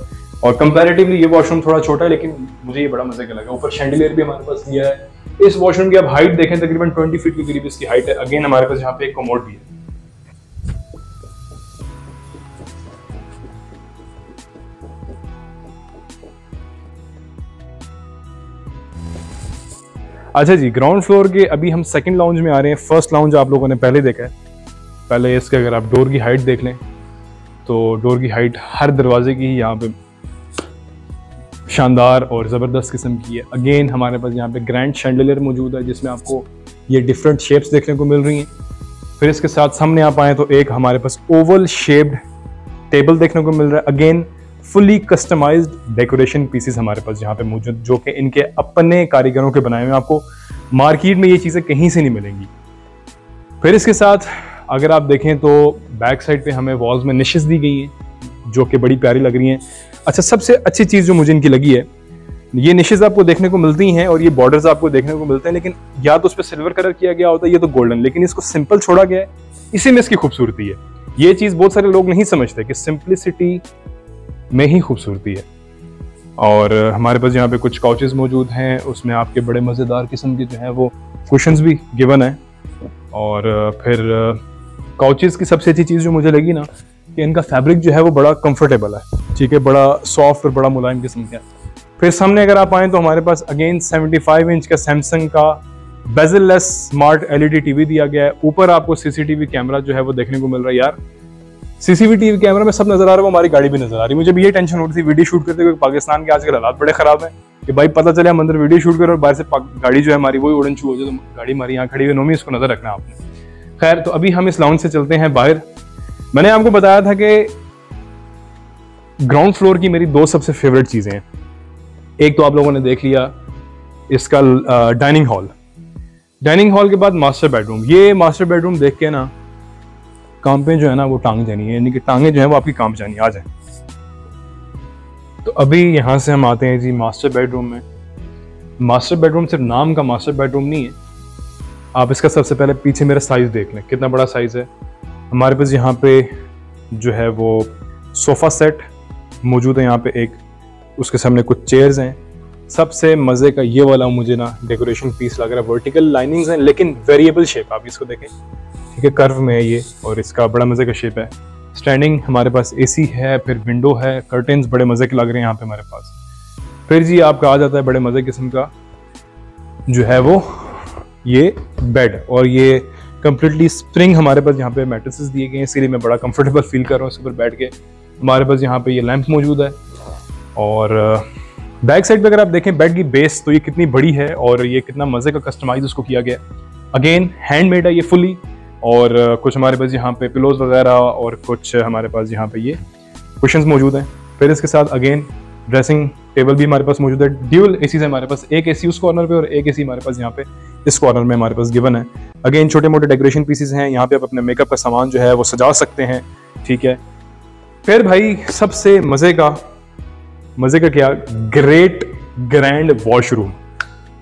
और कंपैरेटिवली ये वॉशरूम थोड़ा छोटा है लेकिन मुझे ये बड़ा मजे का लगा। ऊपर शैंडिलियर भी हमारे पास दिया है। इस वॉशरूम की आप हाइट देखें तकरीबन 20 फीट के करीब इसकी हाइट है। अगेन हमारे पास यहाँ पे एक कमोड भी है। अच्छा जी, ग्राउंड फ्लोर के अभी हम सेकंड लाउंज में आ रहे हैं। फर्स्ट लाउंज आप लोगों ने पहले देखा है। पहले इसके अगर आप डोर की हाइट देख लें तो डोर की हाइट हर दरवाजे की ही यहाँ पे शानदार और ज़बरदस्त किस्म की है। अगेन हमारे पास यहाँ पे ग्रैंड शैंडलियर मौजूद है जिसमें आपको ये डिफरेंट शेप्स देखने को मिल रही हैं। फिर इसके साथ सामने आप आए तो एक हमारे पास ओवल शेप्ड टेबल देखने को मिल रहा है। Again fully customised decoration pieces हमारे पास यहाँ पे मौजूद जो कि इनके अपने कारीगरों के बनाए हुए। आपको मार्केट में ये चीज़ें कहीं से नहीं मिलेंगी। फिर इसके साथ अगर आप देखें तो बैक साइड पे हमें वॉल्स में निशेस दी गई हैं जो कि बड़ी प्यारी लग रही हैं। अच्छा, सबसे अच्छी चीज़ जो मुझे इनकी लगी है, ये निशेस आपको देखने को मिलती हैं और ये बॉर्डर्स आपको देखने को मिलते हैं, लेकिन या तो उस पर सिल्वर कलर किया गया होता है या तो गोल्डन, लेकिन इसको सिंपल छोड़ा गया है। इसी में इसकी खूबसूरती है। ये चीज़ बहुत सारे लोग नहीं समझते कि सिंप्लिसिटी में ही खूबसूरती है। और हमारे पास यहाँ पे कुछ काउचेस मौजूद हैं, उसमें आपके बड़े मज़ेदार किस्म के जो है वो कुशन्स भी गिवन है। और फिर काउचेस की सबसे अच्छी चीज़ जो मुझे लगी ना कि इनका फैब्रिक जो है वो बड़ा कंफर्टेबल है, ठीक है, बड़ा सॉफ्ट और बड़ा मुलायम किस्म का। फिर सामने अगर आप आएँ तो हमारे पास अगेन 75 इंच का सैमसंग का बेजल-लेस स्मार्ट LED टीवी दिया गया है। ऊपर आपको CCTV कैमरा जो है वो देखने को मिल रहा है। यार CCTV कैमरा में सब नजर आ रहा है, वो हमारी गाड़ी भी नजर आ रही है। मुझे भी ये टेंशन हो रही थी वीडियो शूट करते हुए, पाकिस्तान के आजकल हालात बड़े खराब हैं कि भाई पता चले हम अंदर वीडियो शूट करें और बाहर से गाड़ी जो है हमारी वही उड़न छू हो जाए, तो गाड़ी हमारी यहाँ खड़ी हुई नोमी, इसको नजर रखना आपने। खैर, तो अभी हम इस लाउंज से चलते हैं बाहर। मैंने आपको बताया था कि ग्राउंड फ्लोर की मेरी 2 सबसे फेवरेट चीजें हैं। एक तो आप लोगों ने देख लिया इसका डाइनिंग हॉल। डाइनिंग हॉल के बाद मास्टर बेडरूम। ये मास्टर बेडरूम देख के ना काम पे जो है ना वो टांग जानी है, यानी कि टांगे जो है वो आपकी काम जानी आ जाए। तो अभी यहाँ से हम आते हैं जी मास्टर बेडरूम में। मास्टर बेडरूम सिर्फ नाम का मास्टर बेडरूम नहीं है, आप इसका सबसे पहले पीछे मेरा साइज देख लें, कितना बड़ा साइज है। हमारे पास यहाँ पे जो है वो सोफा सेट मौजूद है, यहाँ पे एक, उसके सामने कुछ चेयर्स हैं। सबसे मज़े का ये वाला मुझे ना डेकोरेशन पीस लग रहा है, वर्टिकल लाइनिंग्स हैं लेकिन वेरिएबल शेप, आप इसको देखें, ठीक है, कर्व में है ये और इसका बड़ा मज़े का शेप है। स्टैंडिंग हमारे पास एसी है, फिर विंडो है, कर्टेन्स बड़े मज़े के लग रहे हैं यहाँ पे हमारे पास। फिर जी आपका आ जाता है बड़े मज़े किस्म का जो है वो ये बेड, और ये कम्प्लीटली स्प्रिंग हमारे पास यहाँ पे मैट्रेसेस दिए गए हैं, इसीलिए मैं बड़ा कंफर्टेबल फील कर रहा हूँ इस ऊपर बैठ के। हमारे पास यहाँ पे ये लैंप मौजूद है, और बैक साइड पे अगर आप देखें बेड की बेस तो ये कितनी बड़ी है और ये कितना मज़े का कस्टमाइज उसको किया गया। अगेन हैंडमेड है ये फुली, और कुछ हमारे पास यहाँ पे पिलोज वगैरह और कुछ हमारे पास यहाँ पे ये कुशंस मौजूद हैं। फिर इसके साथ अगेन ड्रेसिंग टेबल भी हमारे पास मौजूद है। ड्यूल एसी है हमारे पास, एक एसी उस कॉर्नर पे और एक एसी हमारे पास यहाँ पे इस कॉर्नर में हमारे पास गिवन है। अगेन छोटे मोटे डेकोरेशन पीसेस हैं, यहाँ पे आप अपने मेकअप का सामान जो है वो सजा सकते हैं, ठीक है। फिर भाई सबसे मजे का क्या, ग्रेट ग्रैंड वॉशरूम।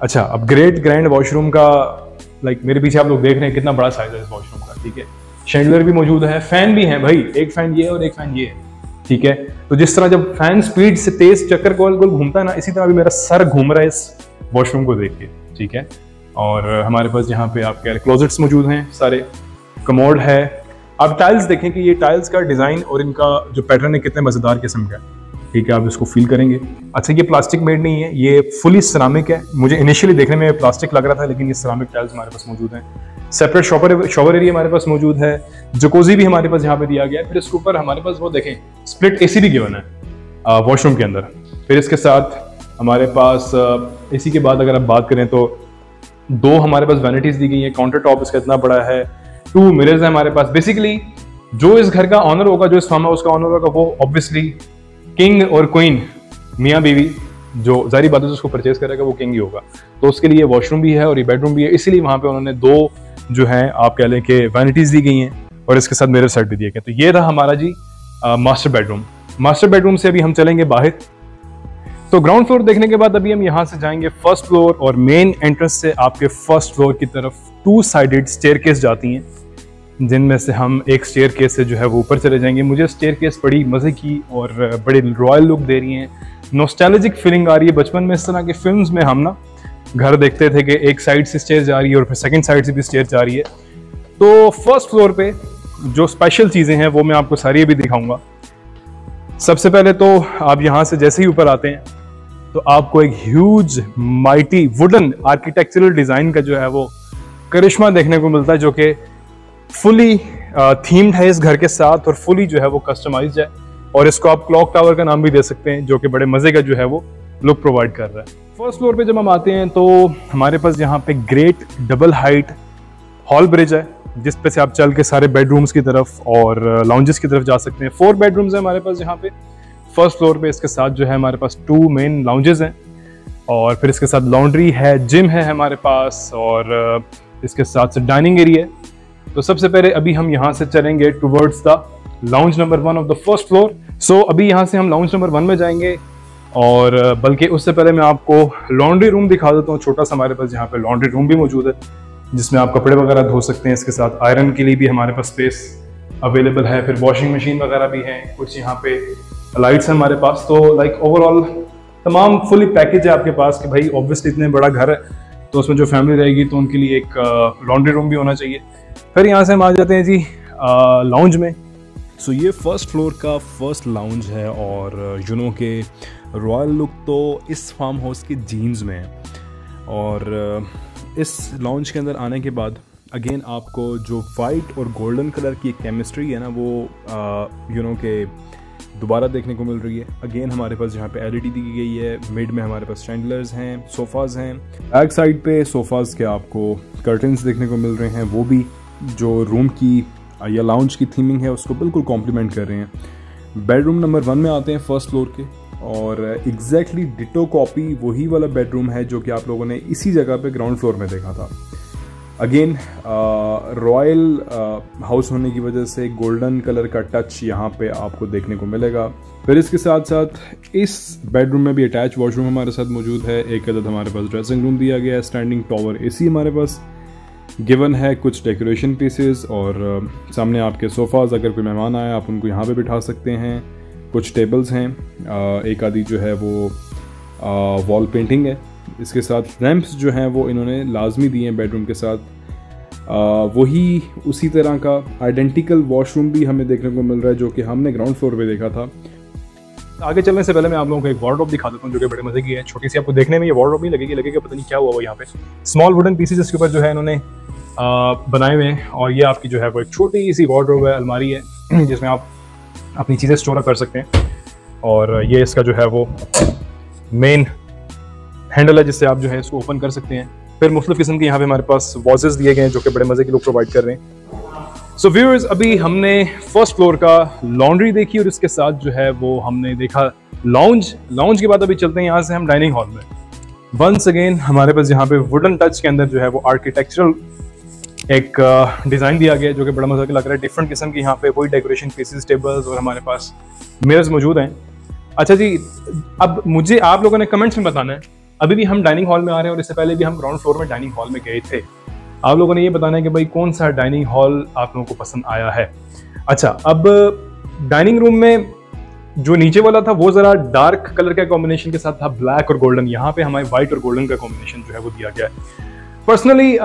अच्छा, अब ग्रेट ग्रैंड वॉशरूम का मेरे पीछे आप लोग देख रहे हैं कितना बड़ा साइज है इस वॉशरूम का, ठीक है। शैंडलर भी मौजूद है, फैन भी है भाई, एक फैन ये और एक फैन ये है, ठीक है। तो जिस तरह जब फैन स्पीड से तेज चक्कर गोल गोल घूमता है ना, इसी तरह भी मेरा सर घूम रहा है इस वॉशरूम को देख के, ठीक है। और हमारे पास यहाँ पे आप कह रहे क्लोजेट्स मौजूद हैं, सारे कमोड है। आप टाइल्स देखें कि ये टाइल्स का डिजाइन और इनका जो पैटर्न है कितने मजेदार किस्म का है, ठीक है, आप इसको फील करेंगे। अच्छा, ये प्लास्टिक मेड नहीं है, ये फुली सिरामिक है। मुझे इनिशियली देखने में प्लास्टिक लग रहा था, लेकिन ये सिरामिक टाइल्स हमारे पास मौजूद हैं। सेपरेट शॉवर एरिया हमारे पास मौजूद है, जकोजी भी हमारे पास यहाँ पे दिया गया है। फिर इसके ऊपर हमारे पास वो देखें स्प्लिट एसी भी गिवन है वॉशरूम के अंदर। फिर इसके साथ हमारे पास एसी के बाद अगर आप बात करें तो दो हमारे पास वैनिटीज दी गई है, काउंटर टॉप इसका इतना बड़ा है, 2 मिरर्स है हमारे पास। बेसिकली जो इस घर का ऑनर होगा, जो इस फार्म हाउस का ऑनर होगा, वो ऑब्वियसली किंग और क्वीन, मियाँ बीवी, जो जारी बात है उसको परचेज करेगा वो किंग ही होगा। तो उसके लिए वॉशरूम भी है और ये बेडरूम भी है, इसीलिए वहाँ पे उन्होंने 2 जो है आप कह लें कि वैनिटीज दी गई हैं और इसके साथ मिरर सेट भी दिए गए। तो ये था हमारा जी मास्टर बेडरूम। मास्टर बेडरूम से अभी हम चलेंगे बाहर। तो ग्राउंड फ्लोर देखने के बाद अभी हम यहाँ से जाएंगे फर्स्ट फ्लोर, और मेन एंट्रेंस से आपके फर्स्ट फ्लोर की तरफ 2 साइडेड स्टेयरकेस जाती हैं, जिनमें से हम एक स्टेयरकेस से जो है वो ऊपर चले जाएंगे। मुझे स्टेयरकेस बड़ी मज़े की और बड़ी रॉयल लुक दे रही हैं, नॉस्टैल्जिक फीलिंग आ रही है। बचपन में इस तरह के फिल्म्स में हम ना घर देखते थे कि एक साइड से स्टेयर जा रही है और फिर सेकंड साइड से भी स्टेयर जा रही है। तो फर्स्ट फ्लोर पे जो स्पेशल चीज़ें हैं वो मैं आपको सारी अभी दिखाऊंगा। सबसे पहले तो आप यहाँ से जैसे ही ऊपर आते हैं तो आपको एक huge mighty wooden architectural design का जो है वो करिश्मा देखने को मिलता है, जो कि फुली थीम्ड है इस घर के साथ और फुली जो है वो कस्टमाइज्ड है। और इसको आप क्लॉक टावर का नाम भी दे सकते हैं, जो कि बड़े मज़े का जो है वो लुक प्रोवाइड कर रहा है। फर्स्ट फ्लोर पे जब हम आते हैं तो हमारे पास यहाँ पे great double height hall bridge है, जिस पे से आप चल के सारे बेडरूम्स की तरफ और लाउंजेस की तरफ जा सकते हैं। 4 बेडरूम्स हैं हमारे पास यहाँ पे फर्स्ट फ्लोर पे। इसके साथ जो है हमारे पास 2 मेन लाउंजेस हैं, और फिर इसके साथ लॉन्ड्री है, जिम है हमारे पास, और इसके साथ से डाइनिंग एरिया है। तो सबसे पहले अभी हम यहाँ से चलेंगे towards the lounge number 1 of the first floor. So अभी यहाँ से हम लाउंज नंबर 1 में जाएंगे, और बल्कि उससे पहले मैं आपको लॉन्ड्री रूम दिखा देता हूँ। छोटा सा हमारे पास यहाँ पे लॉन्ड्री रूम भी मौजूद है, जिसमें आप कपड़े वगैरह धो सकते हैं। इसके साथ आयरन के लिए भी हमारे पास स्पेस अवेलेबल है, फिर वॉशिंग मशीन वगैरह भी है, कुछ यहाँ पे लाइट्स हैं हमारे पास। तो ओवरऑल तमाम फुली पैकेज है आपके पास कि भाई ऑब्वियसली इतने बड़ा घर है तो उसमें जो फैमिली रहेगी तो उनके लिए एक लॉन्ड्री रूम भी होना चाहिए। फिर यहाँ से हम आ जाते हैं जी लाउंज में। सो ये फर्स्ट फ्लोर का फर्स्ट लाउंज है, और यूनो के रॉयल लुक तो इस फार्म हाउस के जीन्स में है। और इस लाउंज के अंदर आने के बाद अगेन आपको जो वाइट और गोल्डन कलर की केमिस्ट्री है ना, वो यूनो के दोबारा देखने को मिल रही है। अगेन हमारे पास यहाँ पे एलईडी दी गई है, मिड में हमारे पास शैंडलर्स हैं, सोफाज हैं। बैक साइड पे सोफाज के आपको कर्टन्स देखने को मिल रहे हैं, वो भी जो रूम की या लाउंज की थीमिंग है उसको बिल्कुल कॉम्प्लीमेंट कर रहे हैं। बेडरूम नंबर 1 में आते हैं फर्स्ट फ्लोर के, और एग्जैक्टली डिटो कॉपी वही वाला बेडरूम है जो कि आप लोगों ने इसी जगह पे ग्राउंड फ्लोर में देखा था। अगेन रॉयल हाउस होने की वजह से गोल्डन कलर का टच यहाँ पे आपको देखने को मिलेगा। फिर इसके साथ साथ इस बेडरूम में भी अटैच वॉशरूम हमारे साथ मौजूद है। एक अदद हमारे पास ड्रेसिंग रूम दिया गया है, स्टैंडिंग टॉवर एसी हमारे पास गिवन है, कुछ डेकोरेशन पीसेस और सामने आपके सोफ़ाज, अगर कोई मेहमान आए आप उनको यहाँ पे बिठा सकते हैं। कुछ टेबल्स हैं, एक आदि जो है वो वॉल पेंटिंग है। इसके साथ रैंप्स जो हैं वो इन्होंने लाजमी दिए हैं बेडरूम के साथ। वही उसी तरह का आइडेंटिकल वॉशरूम भी हमें देखने को मिल रहा है जो कि हमने ग्राउंड फ्लोर पे देखा था। आगे चलने से पहले मैं आप लोगों को एक वार्डरोब दिखा देता हूँ जो कि बड़े मजे की है। छोटी सी आपको देखने में ये वार्डरोब नहीं लगेगी, लगेगा पता नहीं क्या हुआ वो यहाँ पे स्मॉल वुडन पीसेस इसके ऊपर जो है इन्होंने बनाए हुए हैं। और ये आपकी जो है वो एक छोटी सी वार्डरोब है, अलमारी है जिसमें आप अपनी चीज़ें स्टोर कर सकते हैं। और ये इसका जो है वो मेन हैंडल है जिससे आप जो है इसको ओपन कर सकते हैं। फिर मुख्तलिफ किस्म के यहाँ पे हमारे पास वॉजेस दिए गए हैं जो कि बड़े मजे के लोग प्रोवाइड कर रहे हैं। सो व्यूअर्स, अभी हमने फर्स्ट फ्लोर का लॉन्ड्री देखी और इसके साथ जो है वो हमने देखा लाउंज के बाद अभी चलते हैं यहाँ से हम डाइनिंग हॉल में। वंस अगेन हमारे पास यहाँ पे वुडन टच के अंदर जो है वो आर्किटेक्चरल एक डिज़ाइन दिया गया है जो कि बड़ा मजा का लग रहा है। डिफरेंट किस्म की यहाँ पे वही डेकोरेशन पीसेस, टेबल्स और हमारे पास मिरर्स मौजूद हैं। अच्छा जी, अब मुझे आप लोगों ने कमेंट्स में बताना है, अभी भी हम डाइनिंग हॉल में आ रहे हैं और इससे पहले भी हम ग्राउंड फ्लोर में डाइनिंग हॉल में गए थे। आप लोगों ने ये बताना है कि भाई कौन सा डाइनिंग हॉल आप लोगों को पसंद आया है। अच्छा, अब डाइनिंग रूम में जो नीचे वाला था वो ज़रा डार्क कलर का कॉम्बिनेशन के साथ था, ब्लैक और गोल्डन। यहाँ पे हमारे वाइट और गोल्डन का कॉम्बिनेशन जो है वो दिया गया है। पर्सनली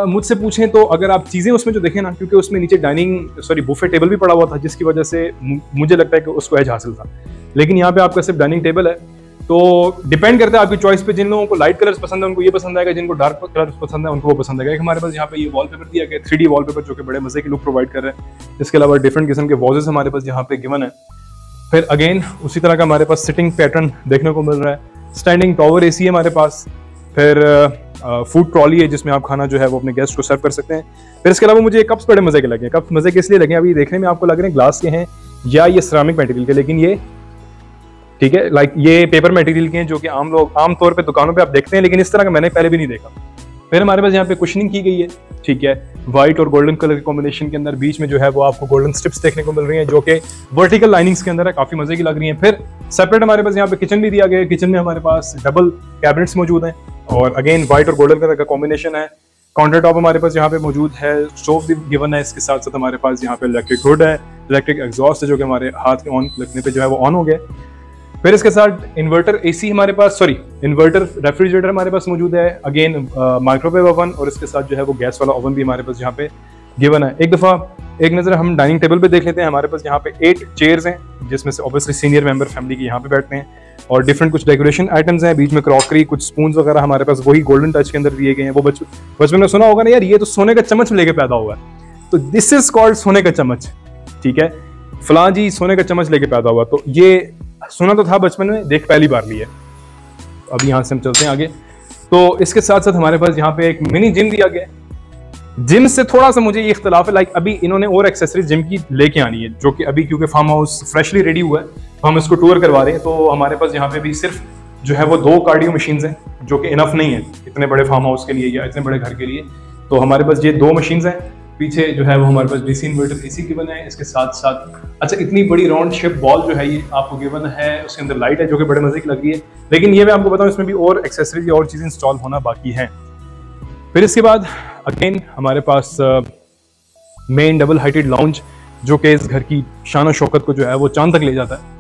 मुझसे पूछें तो अगर आप चीज़ें उसमें जो देखें ना, क्योंकि उसमें नीचे बुफे टेबल भी पड़ा हुआ था जिसकी वजह से मुझे लगता है कि उसको एज हासिल था, लेकिन यहाँ पे आपका सिर्फ डाइनिंग टेबल है। तो डिपेंड करता है आपकी चॉइस पे। जिन लोगों को लाइट कलर्स पसंद है उनको ये पसंद आएगा, जिनको डार्क कलर्स पसंद है उनको वो पसंद आएगा। हमारे पास यहाँ पे ये वॉलपेपर दिया गया, 3D वॉलपेपर जो कि बड़े मजे के लुक प्रोवाइड कर रहे हैं। इसके अलावा डिफरेंट किस्म के वॉजेस हमारे पास यहाँ पे गिवन है। फिर अगेन उसी तरह का हमारे पास सिटिंग पैटर्न देखने को मिल रहा है। स्टैंडिंग टॉवर एसी है हमारे पास। फिर फूड ट्रॉली है जिसमें आप खाना जो है वो अपने गेस्ट को सर्व कर सकते हैं। फिर इसके अलावा मुझे ये कप्स बड़े मजे के लगे। कप्स मजे के इसलिए लगे, अभी देखने में आपको लग रहे हैं ग्लास के हैं या ये सिरामिक मटेरियल के, लेकिन ये ठीक है लाइक ये पेपर मटेरियल के हैं जो कि आम तौर पे दुकानों पे आप देखते हैं, लेकिन इस तरह का मैंने पहले भी नहीं देखा। फिर हमारे पास यहाँ पे कुशनिंग की गई है, ठीक है, व्हाइट और गोल्डन कलर के कॉम्बिनेशन के अंदर। बीच में जो है वो आपको गोल्डन स्ट्रिप्स देखने को मिल रही हैं जो कि वर्टिकल लाइनिंग्स के अंदर है, काफी मजे की लग रही हैं। फिर सेपरेट हमारे पास यहाँ पे किचन भी दिया गया है। किचन में हमारे पास डबल कैबिनेट्स मौजूद हैं और अगेन व्हाइट और गोल्डन कलर का कॉम्बिनेशन है। काउंटर टॉप हमारे पास यहाँ पे मौजूद है, स्टोव भी गिवन है। इसके साथ साथ हमारे पास यहाँ पे इलेक्ट्रिक हुड है, इलेक्ट्रिक एग्जॉस्ट है जो कि हमारे हाथ के ऑन लगने पे जो है वो ऑन हो गया। फिर इसके साथ इन्वर्टर एसी हमारे पास, इन्वर्टर रेफ्रिजरेटर हमारे पास मौजूद है। अगेन माइक्रोवेव ओवन और इसके साथ जो है वो गैस वाला ओवन भी हमारे पास यहाँ पे गिवन है। एक दफ़ा एक नज़र हम डाइनिंग टेबल पे देख लेते हैं। हमारे पास यहाँ पे 8 चेयर्स हैं जिसमें से ऑब्वियसली सीनियर मेंबर फैमिली के यहाँ पे बैठते हैं और डिफरेंट कुछ डेकोरेशन आइटम्स हैं। बीच में क्रॉकरी, कुछ स्पून्स वगैरह हमारे पास वही गोल्डन टच के अंदर दिए गए हैं। वो बचपन में सुना होगा ना यार, ये तो सोने का चम्मच लेके पैदा हुआ है, तो दिस इज कॉल्ड सोने का चम्मच, ठीक है, फलां जी सोने का चम्मच लेके पैदा हुआ। तो ये सुना तो था बचपन में, देख पहली बार लिया। अब यहाँ से हम चलते हैं आगे। तो इसके साथ साथ हमारे पास यहाँ पे एक मिनी जिम दिया गया है। जिम से थोड़ा सा मुझे ये इख्तलाफ है, लाइक अभी इन्होंने और एक्सेसरीज जिम की लेके आनी है जो कि अभी क्योंकि फार्म हाउस फ्रेशली रेडी हुआ है तो हम इसको टूर करवा रहे हैं। तो हमारे पास यहाँ पे भी सिर्फ जो है वो 2 कार्डियो मशीन्स हैं जो कि इनफ नहीं है इतने बड़े फार्म हाउस के लिए या इतने बड़े घर के लिए। तो हमारे पास ये 2 मशीन्स हैं। पीछे जो है वो हमारे पास डीसी इन्वर्टर एसी गिवन है। इसके साथ साथ अच्छा इतनी बड़ी राउंड शेप बॉल जो है ये आपको गिवन है, उसके अंदर लाइट है जो कि बड़े मजे की लग रही है। लेकिन ये मैं आपको बताऊं इसमें भी और एक्सेसरीज या और चीजें इंस्टॉल होना बाकी हैं। फिर इसके बाद अगेन हमारे पास मेन डबल हाइटेड लाउंज जो कि इस घर की शान शौकत को जो है वो चांद तक ले जाता है।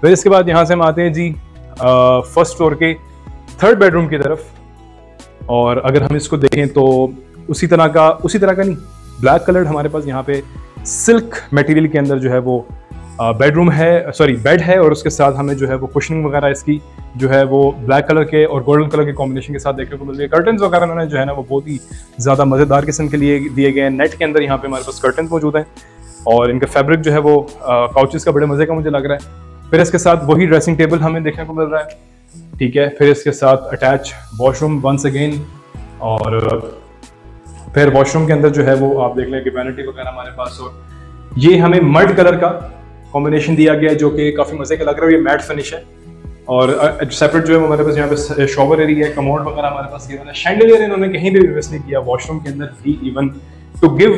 फिर इसके बाद यहाँ से हम आते हैं जी फर्स्ट फ्लोर के 3rd बेडरूम की तरफ। और अगर हम इसको देखें तो उसी तरह का नहीं, ब्लैक कलर हमारे पास यहाँ पे सिल्क मटेरियल के अंदर जो है वो बेड है और उसके साथ हमें जो है वो कुशनिंग वगैरह इसकी जो है वो ब्लैक कलर के और गोल्डन कलर के कॉम्बिनेशन के साथ देखने को मिल रही है। कर्टन्स वगैरह उन्होंने जो है ना वो बहुत ही ज़्यादा मज़ेदार किस्म के लिए दिए गए हैं। नेट के अंदर यहाँ पे हमारे पास कर्टन्स मौजूद हैं और इनका फैब्रिक जो है वो काउचेस का बड़े मज़े का मुझे लग रहा है। फिर इसके साथ वही ड्रेसिंग टेबल हमें देखने को मिल रहा है, ठीक है। फिर इसके साथ अटैच वॉशरूम वंस अगेन और फिर वॉशरूम के अंदर जो है वो आप देख लें कि वैनिटी वगैरह हमारे पास। और ये हमें मड कलर का कॉम्बिनेशन दिया गया है जो कि काफ़ी मज़े का लग रहा है। ये मैट फिनिश है और सेपरेट जो है हमारे पास यहाँ पे शॉवर एरिया है, कमोड वगैरह हमारे पास ये वाला शैंडलियर इन्होंने कहीं भी इन्वेस्ट नहीं किया वॉशरूम के अंदर भी इवन टू गिव।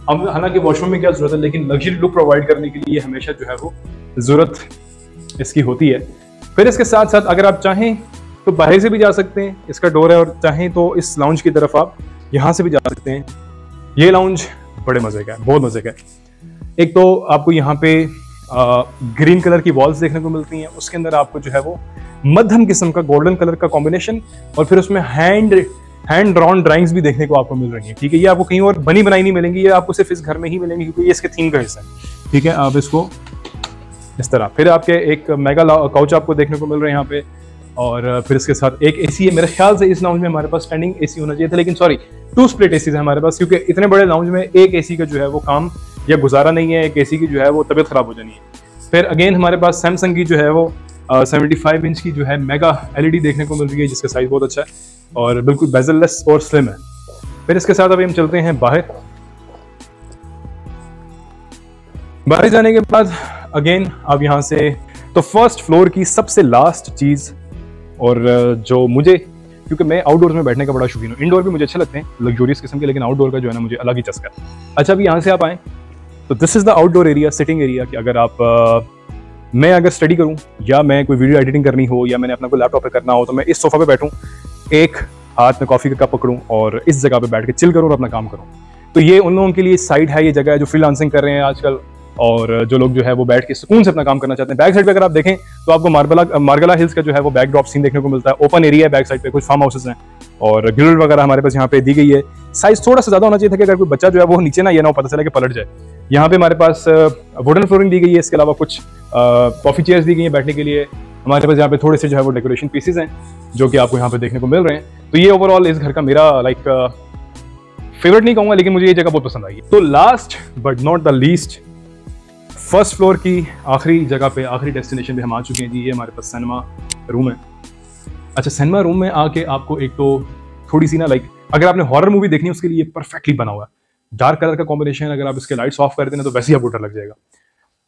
हम हालांकि वॉशरूम में क्या जरूरत है, लेकिन लग्जरी लुक प्रोवाइड करने के लिए हमेशा जो है वो जरूरत इसकी होती है। फिर इसके साथ साथ अगर आप चाहें तो बाहर से भी जा सकते हैं, इसका डोर है, और चाहें तो इस लाउंज की तरफ आप यहाँ से भी जा सकते हैं। ये लाउंज बड़े मजे का है, बहुत मजे का है। एक तो आपको यहाँ पे ग्रीन कलर की वॉल्स देखने को मिलती हैं, उसके अंदर आपको जो है वो मध्यम किस्म का गोल्डन कलर का कॉम्बिनेशन, और फिर उसमें हैंड ड्रॉन ड्राइंग्स भी देखने को आपको मिल रही है। ठीक है, ये आपको कहीं और बनी बनाई नहीं मिलेंगी, ये आपको सिर्फ इस घर में ही मिलेंगी क्योंकि ये इसके थीम का हिस्सा है। ठीक है, आप इसको इस तरह, फिर आपके एक मेगा काउच आपको देखने को मिल रहे हैं यहाँ पे, और फिर इसके साथ एक एसी है। मेरे ख्याल से इस लाउंज में हमारे पास स्टैंडिंग एसी होना चाहिए था, लेकिन सॉरी 2 स्प्लिट एसी है हमारे पास, क्योंकि इतने बड़े लाउंज में एक एसी का जो है वो काम या गुजारा नहीं है, एक एसी की जो है वो तबीयत खराब हो जानी है। फिर अगेन हमारे पास सैमसंग की जो है वो 75 इंच की जो है मेगा एलईडी देखने को मिल रही है, जिसका साइज बहुत अच्छा है और बिल्कुल बेजललेस और स्लिम है। फिर इसके साथ अभी हम चलते हैं बाहर। बाहर जाने के बाद अगेन अब यहाँ से तो फर्स्ट फ्लोर की सबसे लास्ट चीज, और जो मुझे, क्योंकि मैं आउटडोर में बैठने का बड़ा शौकीन हूँ, इंडोर भी मुझे अच्छे लगते हैं लग्जूरियस किस्म के, लेकिन आउटडोर का जो है ना मुझे अलग ही चस्का है। अच्छा, अभी यहाँ से आप आए तो this is the outdoor area, sitting area, कि अगर आप मैं अगर स्टडी करूँ या मैं कोई वीडियो एडिटिंग करनी हो या मैंने अपना कोई लैपटॉप पे करना हो, तो मैं इस सोफा पे बैठूँ, एक हाथ में कॉफी का कप पकड़ूँ और इस जगह पे बैठ के चिल करूँ और अपना काम करूँ। तो ये उन लोगों के लिए साइड है, ये जगह है जो फ्रीलांसिंग कर रहे हैं आजकल, और जो लोग जो है वो बैठ के सुकून से अपना काम करना चाहते हैं। बैक साइड पे अगर आप देखें तो आपको मार्गला हिल्स का जो है वो बैकड्रॉप सीन देखने को मिलता है। ओपन एरिया है बैक साइड पे, कुछ फार्म हाउसेस हैं और ग्रिल वगैरह हमारे पास यहाँ पे दी गई है। साइज थोड़ा सा ज्यादा होना चाहिए था कि अगर कोई बच्चा जो है वो नीचे ना ये ना पता चला कि पलट जाए। यहाँ पे हमारे पास वुडन फ्लोरिंग दी गई है, इसके अलावा कुछ कॉफी चेयर्स दी गई हैं बैठने के लिए। हमारे पास यहाँ पे थोड़े से जो है वो डेकोरेशन पीसेज हैं जो कि आपको यहाँ पे देखने को मिल रहे हैं। तो ये ओवरऑल इस घर का मेरा लाइक फेवरेट नहीं कहूँगा, लेकिन मुझे ये जगह बहुत पसंद आई है। तो last but not the least, first floor की आखिरी जगह पे, आखिरी डेस्टिनेशन पे हम आ चुके हैं जी। ये हमारे पास सिनेमा रूम है। अच्छा, सिनेमा रूम में आके आपको एक तो थोड़ी सी ना लाइक अगर आपने हॉरर मूवी देखनी है उसके लिए परफेक्टली बना हुआ है। डार्क कलर का कॉम्बिनेशन, अगर आप इसके लाइट्स ऑफ कर देना तो वैसे ही आपको डर लग जाएगा।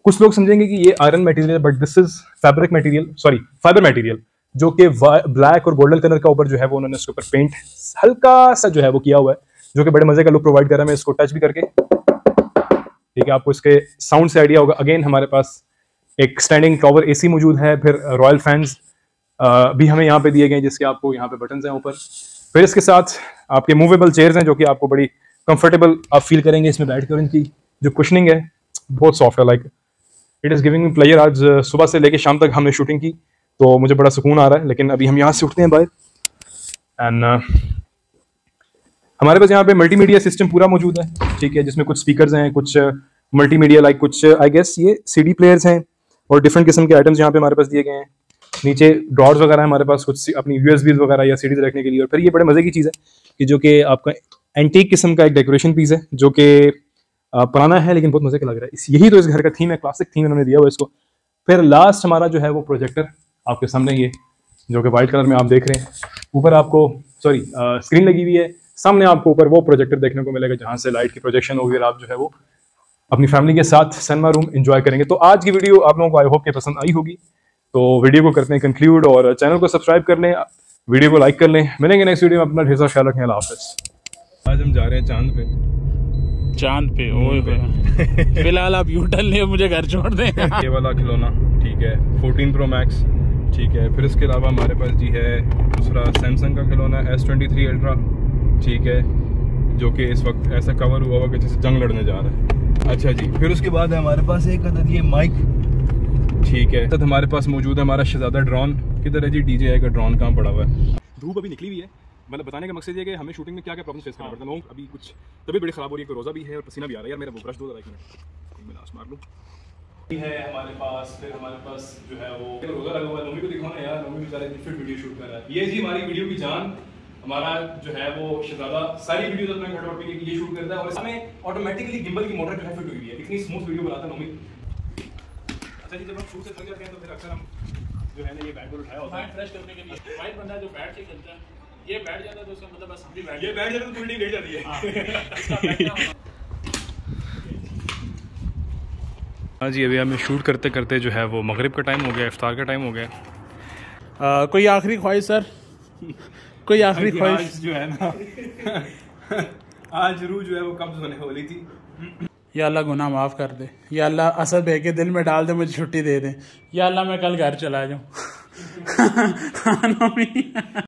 कुछ लोग समझेंगे कि ये iron material, but this is fabric material, sorry fibre material, जो कि ब्लैक और गोल्डन कलर का ऊपर जो है वो उन्होंने उसके ऊपर पेंट हल्का सा जो है वो किया हुआ है, जो कि बड़े मजे का लुक प्रोवाइड कर रहा है। मैं इसको टच भी करके, ठीक है, आपको इसके साउंड से आइडिया होगा। अगेन हमारे पास एक स्टैंडिंग टॉवर एसी मौजूद है, फिर रॉयल फैंस भी हमें यहाँ पे दिए गए, जिसके आपको यहाँ पे बटन्स हैं ऊपर। फिर इसके साथ आपके मूवेबल चेयर्स हैं जो कि आपको बड़ी कंफर्टेबल आप फील करेंगे इसमें बैठ कर। इनकी जो कुशनिंग है बहुत सॉफ्ट है, like it is giving me pleasure. आज सुबह से लेके शाम तक हमने शूटिंग की तो मुझे बड़ा सुकून आ रहा है। लेकिन अभी हम यहाँ से उठते हैं बाहर, एंड हमारे पास यहाँ पे मल्टीमीडिया सिस्टम पूरा मौजूद है, ठीक है, जिसमें कुछ स्पीकर्स हैं, कुछ मल्टीमीडिया लाइक कुछ आई गेस ये सीडी प्लेयर्स हैं और डिफरेंट किस्म के आइटम्स यहाँ पे हमारे पास दिए गए हैं। नीचे ड्रॉर्स वगैरह है हमारे पास, कुछ अपनी यूएसबीज वगैरह या सीडीज रखने के लिए। और फिर ये बड़े मजे की चीज़ है कि जो कि आपका एंटीक किस्म का एक डेकोरेशन पीस है, जो कि पुराना है लेकिन बहुत मजे का लग रहा है। यही तो इस घर का थीम है, क्लासिक थीम इन्होंने दिया हुआ इसको। फिर लास्ट हमारा जो है वो प्रोजेक्टर आपके सामने, ये जो कि व्हाइट कलर में आप देख रहे हैं। ऊपर आपको स्क्रीन लगी हुई है, सामने आपको ऊपर वो प्रोजेक्टर देखने को मिलेगा जहाँ से लाइट की प्रोजेक्शन होगी और आप जो है वो अपनी फैमिली के साथ सिनेमा रूम एंजॉय करेंगे। तो आज की वीडियो आप लोगों को आई होप के पसंद आई होगी। तो वीडियो को करते हैं कंक्लूड, और चैनल को सब्सक्राइब कर लें, वीडियो को लाइक कर लें। मिलेंगे नेक्स्ट वीडियो में, अपना ढेर सारा ख्याल रखें। अल्लाह हाफ़िज़। आज हम जा रहे हैं चांद पे। ओए फिलहाल आप यू टर्न ले, मुझे घर छोड़ दें। ये वाला खिलौना, ठीक है, 14 Pro Max, ठीक है। फिर इसके अलावा हमारे पास जी है दूसरा सैमसंग का खिलौना S23 Ultra, ठीक है, जो कि इस वक्त ऐसा कवर हुआ हुआ कि जैसे जंग लड़ने जा रहा है। अच्छा जी, फिर उसके बाद है हमारे पास एक अदद ये माइक, ठीक है। तो हमारे पास मौजूद है हमारा शहजादा ड्रोन। किधर है जी DJI का ड्रोन, कहाँ पड़ा हुआ है? धूप अभी निकली हुई है, मतलब बताने का मकसद ये कि हमें शूटिंग में क्या क्या प्रॉब्लम फेस करना पड़ता है। लोग अभी कुछ तबीयत बड़ी खराब हो रही है, रोज़ा भी है और पसीना भी आ रहा है। यार मेरा वो ब्रश दो जरा, एक मिनट मैं लास्ट मार लूँ। है हमारे पास, फिर हमारे पास जो है वो रोज़ा लगा हुआ है। मम्मी को दिखाना यार, मम्मी बेचारे फिर वीडियो शूट कर रहा है। ये जी हमारी वीडियो की जान, हमारा जो है वो शहजादा सारी वीडियोस अपने घर पर ये शूट करता है और इसमें ऑटोमेटिकली गिम्बल की मोटर जो है फिट हुई है। इतनी स्मूथ वीडियो बनाता है नोमी। अच्छा जी, जब हम शूट से थक जाते हैं तो फिर अक्सर हम जो है ना ये बैट बॉल उठाया होता है फ्रेश करने के लिए। वाइट बंदा जो बैठ के खेलता है, ये बैठ जाता है तो उसका मतलब बस हम भी बैठ, ये बैठ जाता है तो पूरी टीम लेट जाती है। हाँ जी, अभी हमें शूट करते करते जो है वो मगरिब का टाइम हो गया, इफ्तार का टाइम हो गया। कोई आखिरी ख्वाहिश सर? कोई आखिरी ख्वाहिश? जो है ना आज रूह जो है वो कब्ज होने वाली थी। या अल्लाह गुनाह माफ़ कर दे, या अल्लाह असद भाई के दिल में डाल दे, मुझे छुट्टी दे दे, या अल्लाह मैं कल घर चला जाऊँ।